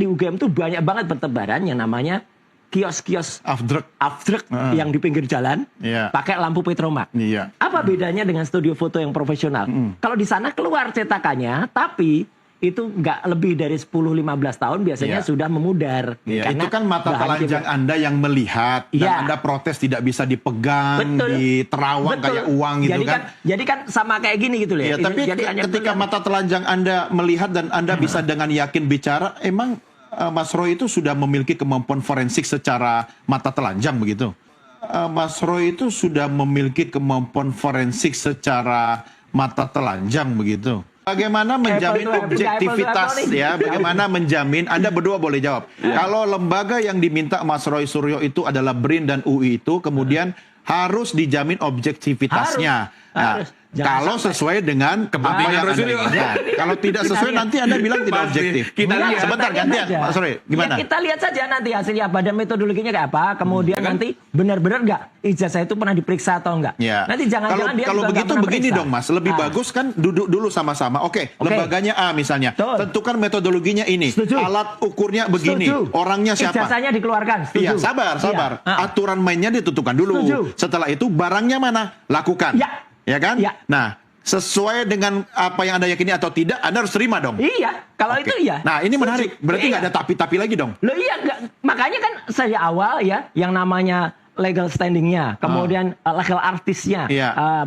di UGM tuh banyak banget bertebaran yang namanya kios-kios Afdruk. yang di pinggir jalan, pakai lampu petromak. Apa bedanya dengan studio foto yang profesional? Kalau di sana keluar cetakannya, tapi itu nggak lebih dari 10-15 tahun biasanya sudah memudar. Itu kan mata telanjang Anda yang melihat, dan Anda protes tidak bisa dipegang, diterawang kayak uang gitu kan. Jadi kan sama kayak gini gitu loh. Tapi ketika mata telanjang Anda melihat dan Anda bisa dengan yakin bicara, emang Mas Roy itu sudah memiliki kemampuan forensik secara mata telanjang begitu? Mas Roy itu sudah memiliki kemampuan forensik secara mata telanjang begitu? Bagaimana menjamin objektivitas ya? Bagaimana menjamin? Anda berdua boleh jawab. Kalau lembaga yang diminta Mas Roy Suryo itu adalah BRIN dan UI itu, kemudian harus dijamin objektivitasnya. Harus. Kalau sesuai dengan kepentingan Roy Suryo. Kalau tidak sesuai nanti Anda bilang tidak objektif. Kita lihat. Sebentar gantian, Mas Roy. Gimana? Ya, kita lihat saja nanti hasilnya apa dan metodologinya kayak apa. Kemudian nanti benar-benar nggak ijazah itu pernah diperiksa atau enggak. Nanti jangan-jangan dia kalau juga begitu nggak pernah begini periksa. dong Mas, lebih bagus kan duduk dulu sama-sama. Oke, lembaganya A misalnya. Tentukan metodologinya ini. Setuju. Alat ukurnya begini. Setuju. Orangnya siapa? Ijazahnya dikeluarkan. Setuju. Iya, sabar. Aturan mainnya ditentukan dulu. Setuju. Setelah itu barangnya mana? Lakukan. Ya kan? Ya. Nah, sesuai dengan apa yang Anda yakini atau tidak, Anda harus terima dong. Iya, kalau itu iya. Nah, ini menarik. Berarti nggak ada tapi-tapi lagi dong. Loh iya, makanya kan saya awal ya, yang namanya legal standingnya, kemudian legal artisnya,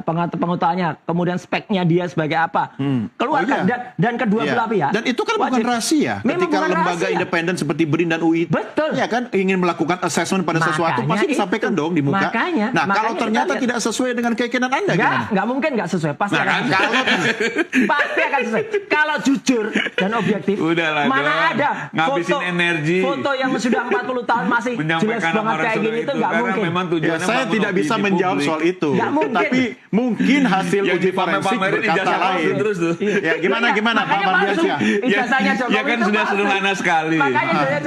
pengetahuannya, kemudian speknya dia sebagai apa, keluarkan dan kedua belah pihak. Dan itu kan bukan rahasia. Ketika lembaga independen seperti BRIN dan UI, ya kan ingin melakukan assessment pada sesuatu, pasti disampaikan dong di muka. Nah, kalau ternyata tidak sesuai dengan keyakinan Anda, gimana? Nggak mungkin nggak sesuai, pasti akan sesuai. Pasti akan sesuai. Kalau jujur dan objektif, mana ada foto yang sudah 40 tahun masih jelas banget kayak gini itu nggak mungkin. Saya tidak bisa menjawab soal itu. Tapi mungkin hasil uji forensik berkata lain. Ya gimana Pak Mardiansyah? Ya kan sudah sederhana sekali.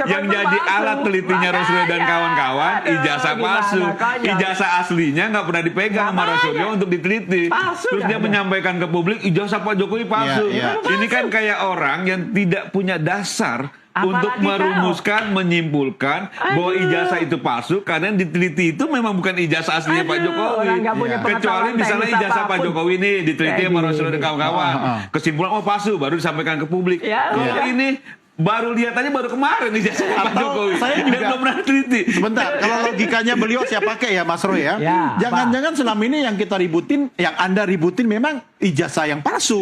Yang jadi alat telitinya Roy Suryo dan kawan-kawan ijazah palsu. Ijazah aslinya nggak pernah dipegang sama Roy Suryo untuk diteliti. Terus dia menyampaikan ke publik ijazah Pak Jokowi palsu. Ini kan kayak orang yang tidak punya dasar untuk merumuskan, menyimpulkan bahwa ijazah itu palsu karena yang diteliti itu memang bukan ijazah aslinya Pak Jokowi. Kecuali misalnya ijazah Pak Jokowi ini diteliti sama Roy Suryo dan kawan-kawan. Kesimpulan palsu baru disampaikan ke publik. Kalau ini baru lihat aja baru kemarin ijazah Pak Jokowi. Saya juga belum pernah teliti. Sebentar, kalau logikanya beliau saya pakai ya Mas Roy ya. Jangan-jangan selama ini yang kita ributin, yang Anda ributin memang ijazah yang palsu.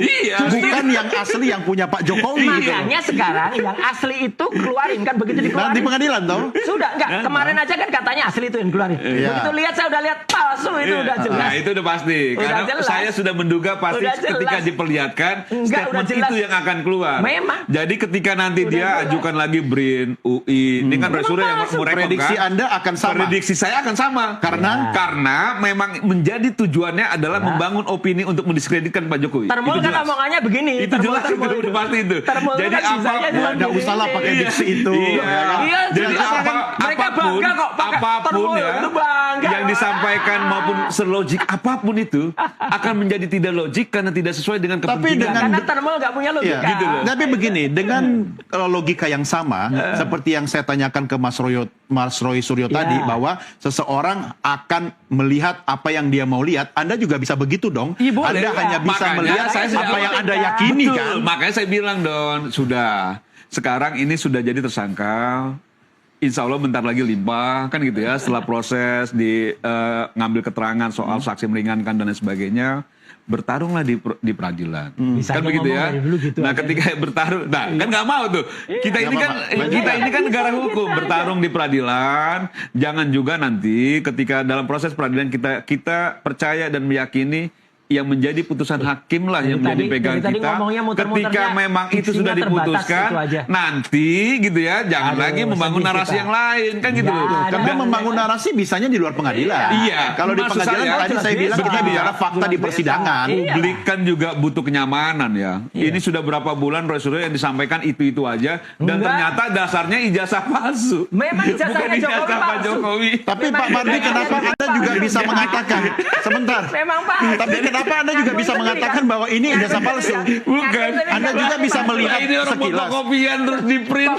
Bukan yang asli yang punya Pak Jokowi gitu. Makanya sekarang yang asli itu keluarin kan begitu dikeluarin. Nanti pengadilan toh? Sudah enggak, kemarin aja kan katanya asli itu yang keluarin. Begitu lihat saya udah lihat palsu itu udah jelas. Nah, itu udah pasti. Karena saya sudah menduga pasti ketika diperlihatkan statement itu yang akan keluar. Memang. Jadi ketika nanti dia ajukan lagi BRIN, UI, ini kan Roy Suryo yang merekam kan? Prediksi Anda akan sama. Prediksi saya akan sama. Karena memang menjadi tujuannya adalah membangun opini untuk mendiskreditkan Pak Jokowi. Termul kan omongannya begini. Itu jelas, udah pasti itu. Jadi apapun, nggak usah lah pakai diksi itu. Jadi apapun ya yang disampaikan maupun selogik apapun itu akan menjadi tidak logik karena tidak sesuai dengan kepentingan. Karena Termul nggak punya logika. Gitu loh. Tapi begini, dengan logika yang sama seperti yang saya tanyakan ke Mas Roy Suryo tadi, bahwa seseorang akan melihat apa yang dia mau lihat, Anda juga bisa begitu dong. Anda hanya bisa melihat apa yang Anda yakini. Betul. Kan? Makanya saya bilang sudah. Sekarang ini sudah jadi tersangka. Insya Allah bentar lagi limpah kan gitu ya. Setelah proses ngambil keterangan soal saksi meringankan dan lain sebagainya, bertarunglah di peradilan. Kan begitu ya. Gitu ketika bertarung, kan nggak mau tuh. Kita ini kan negara hukum, bertarung di peradilan. Jangan juga nanti ketika dalam proses peradilan kita percaya dan meyakini yang menjadi putusan hakim lah yang menjadi pegang kita. Ketika memang itu sudah diputuskan, nanti gitu ya, jangan lagi membangun narasi yang lain kan gitu loh. Karena membangun narasi bisanya di luar pengadilan. Iya. Kalau di pengadilan tadi saya bilang kita bicara fakta di persidangan. Publik kan juga butuh kenyamanan ya. Ini sudah berapa bulan Roy Suryo yang disampaikan itu aja dan ternyata dasarnya ijazah palsu. Memang ijazah Pak Jokowi. Tapi Pak Mardi, kenapa Anda juga bisa mengatakan sebentar? Memang Pak. Tapi kenapa Anda juga bisa mengatakan bahwa ini ijazah palsu? Bukan. Anda juga bisa melihat ini orang sekilas. fotokopian terus di print.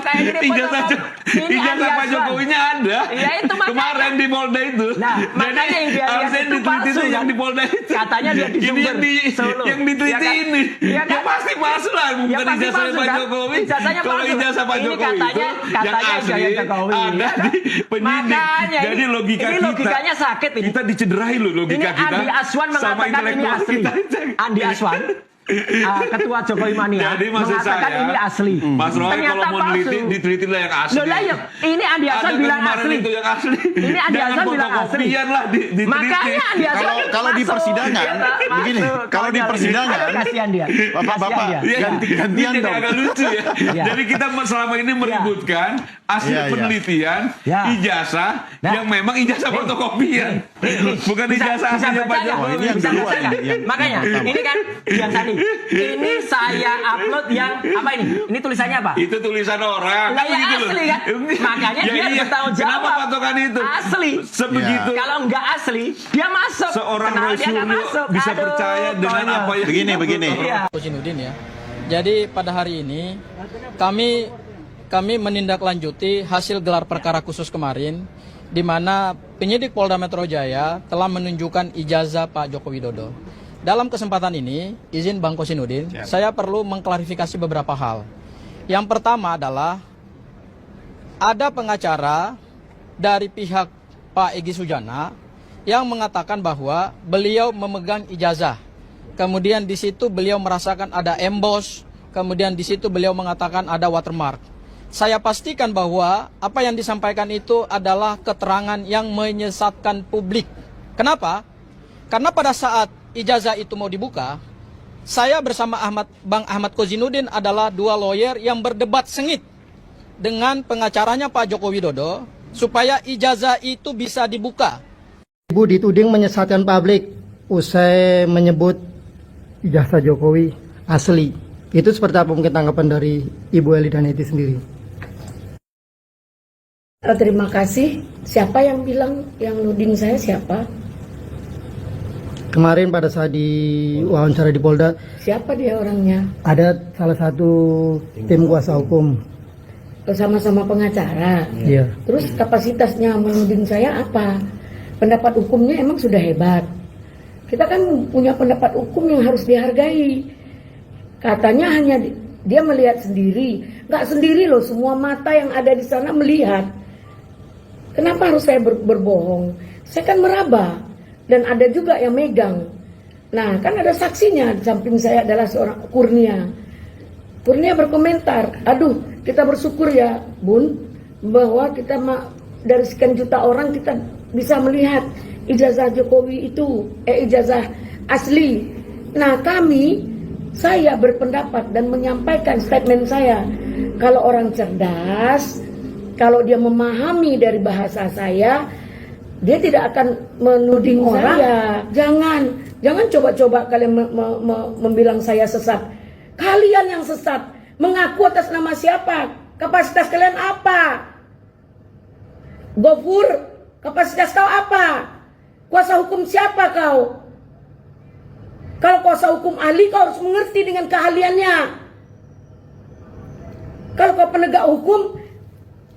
Ijazah Pak Jokowinya ada. Ya, itu makanya. Kemarin di Polda itu. Nah, makanya yang dia lihat harusnya itu diteliti palsu, itu yang kan? di Polda itu. Katanya dia di Sumber, Solo. yang diteliti Ya kan? ini. Ya kan? Ya pasti palsu lah. Ya Bukan pasti ijazah palsu, Pak kan? Jokowi. Ijazahnya Kalau palsu. ijazah Pak Ini Jokowi katanya itu yang asli ijazah Jokowi, ada ya kan? di penyidik. Makanya Jadi logika ini kita. logikanya sakit ini. Kita dicederai loh logika Ini kita. Andi Aswan sama mengatakan ini intelektual asli. kita. Andi Aswan, ketua Jokowi Mania, Jadi maksud mengatakan saya, ini asli. Mas Roy Ternyata kalau mau palsu. diteliti lah yang asli. Loh lah ya, ini Andi Aswan Ada bilang kemarin asli. itu yang asli. Ini Andi Jangan Aswan bilang asli. fotokopian lah diteliti. Makanya Andi Aswan Kalau di masuk. persidangan, Ya, begini, masuk. kalau di persidangan, Aduh, kasihan dia. Bapak-bapak, Kasihan dia. ganti-gantian Ini dong. agak lucu ya. Ya. Jadi kita selama ini meributkan hasil Ya, ya. penelitian, Ya. ijazah Nah. yang memang ijazah fotokopian. Bukan ijazah aslinya Pak baca nggak? Jokowi. Ini yang Bisa kedua baca nggak? ini, yang Makanya pertama. ini kan yang tadi. Ini saya upload yang apa ini? Ini tulisannya apa? Itu tulisan orang. Lah ya Gitu loh. asli kan? Makanya Ya dia iya. bertanggung jawab. Kenapa patokan itu? Asli. Sebegitu. Kalau nggak asli, dia masuk. Seorang Kenal Roy dia nggak Suryo masuk. bisa Aduh, percaya dengan konyol. apa yang Begini. Iya. Kozinudin ya. Jadi pada hari ini kami menindaklanjuti hasil gelar perkara khusus kemarin di mana penyidik Polda Metro Jaya telah menunjukkan ijazah Pak Joko Widodo. Dalam kesempatan ini, izin Bang Kozinudin, saya perlu mengklarifikasi beberapa hal. Yang pertama adalah ada pengacara dari pihak Pak Egy Sujana yang mengatakan bahwa beliau memegang ijazah. Kemudian di situ beliau merasakan ada emboss, kemudian di situ beliau mengatakan ada watermark. Saya pastikan bahwa apa yang disampaikan itu adalah keterangan yang menyesatkan publik. Kenapa? Karena pada saat ijazah itu mau dibuka, saya bersama Bang Ahmad Kozinudin adalah dua lawyer yang berdebat sengit dengan pengacaranya Pak Joko Widodo supaya ijazah itu bisa dibuka. Ibu dituding menyesatkan publik usai menyebut ijazah Jokowi asli. Itu seperti apa mungkin tanggapan dari Ibu Eli dan Eti sendiri? Terima kasih. Siapa yang bilang, yang nuding saya siapa? Kemarin pada saat di wawancara di Polda, Siapa dia orangnya? ada salah satu tim kuasa hukum. Bersama-sama pengacara. Iya. Terus kapasitasnya menuding saya apa? Pendapat hukumnya emang sudah hebat. Kita kan punya pendapat hukum yang harus dihargai. Katanya hanya dia melihat sendiri. Nggak sendiri loh, semua mata yang ada di sana melihat. Kenapa harus saya berbohong? Saya kan meraba. Dan ada juga yang megang. Nah, kan ada saksinya. Di samping saya adalah seorang Kurnia. Kurnia berkomentar, aduh, kita bersyukur ya, Bun, bahwa kita dari sekian juta orang kita bisa melihat ijazah Jokowi itu, ijazah asli. Nah, saya berpendapat dan menyampaikan statement saya, kalau orang cerdas, kalau dia memahami dari bahasa saya, dia tidak akan menuding saya. Jangan coba-coba kalian membilang saya sesat. Kalian yang sesat, mengaku atas nama siapa? Kapasitas kalian apa? Gofur, kapasitas kau apa? Kuasa hukum siapa kau? Kalau kuasa hukum ahli, kau harus mengerti dengan keahliannya. Kalau kau penegak hukum,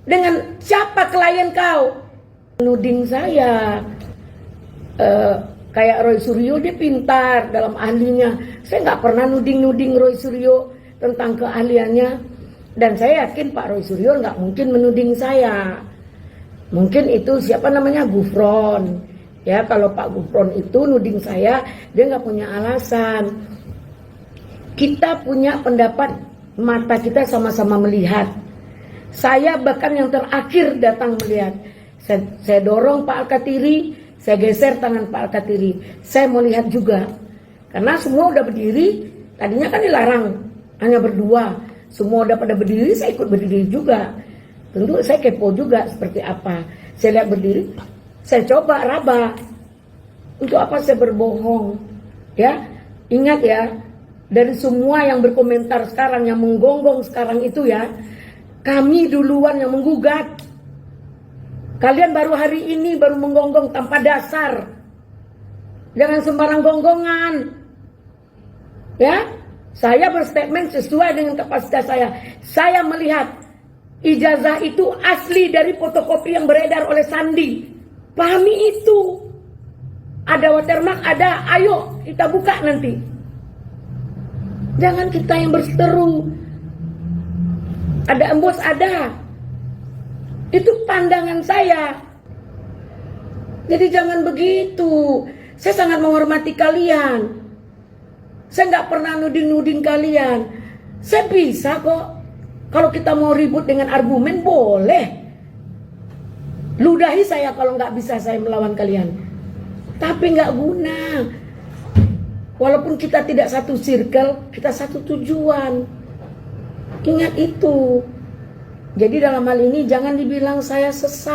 dengan siapa klien kau? Menuding saya, kayak Roy Suryo, dia pintar dalam ahlinya. Saya nggak pernah nuding Roy Suryo tentang keahliannya. Dan saya yakin Pak Roy Suryo nggak mungkin menuding saya. Mungkin itu siapa namanya, Gufron. Ya, kalau Pak Gufron itu nuding saya, dia nggak punya alasan. Kita punya pendapat, mata kita sama-sama melihat. Saya bahkan yang terakhir datang melihat. Saya dorong Pak Alkatiri, saya geser tangan Pak Alkatiri. Saya mau lihat juga. Karena semua udah berdiri, tadinya kan dilarang, hanya berdua. Semua udah pada berdiri, saya ikut berdiri juga. Tentu saya kepo juga seperti apa. Saya lihat berdiri, saya coba raba. Untuk apa saya berbohong? Ya, ingat ya, dari semua yang berkomentar sekarang, yang menggonggong sekarang itu ya, kami duluan yang menggugat. Kalian baru hari ini baru menggonggong tanpa dasar. Jangan sembarang gonggongan. Ya, saya berstatement sesuai dengan kapasitas saya. Saya melihat ijazah itu asli dari fotokopi yang beredar oleh Sandi. Pahami itu. Ada watermark, ada. Ayo kita buka nanti. Jangan kita yang berseteru. Ada embos, ada. Itu pandangan saya. Jadi jangan begitu. Saya sangat menghormati kalian. Saya nggak pernah nuding-nuding kalian. Saya bisa kok. Kalau kita mau ribut dengan argumen, boleh. Ludahi saya kalau nggak bisa saya melawan kalian. Tapi nggak guna. Walaupun kita tidak satu circle, kita satu tujuan. Ingat itu. Jadi dalam hal ini jangan dibilang saya sesat.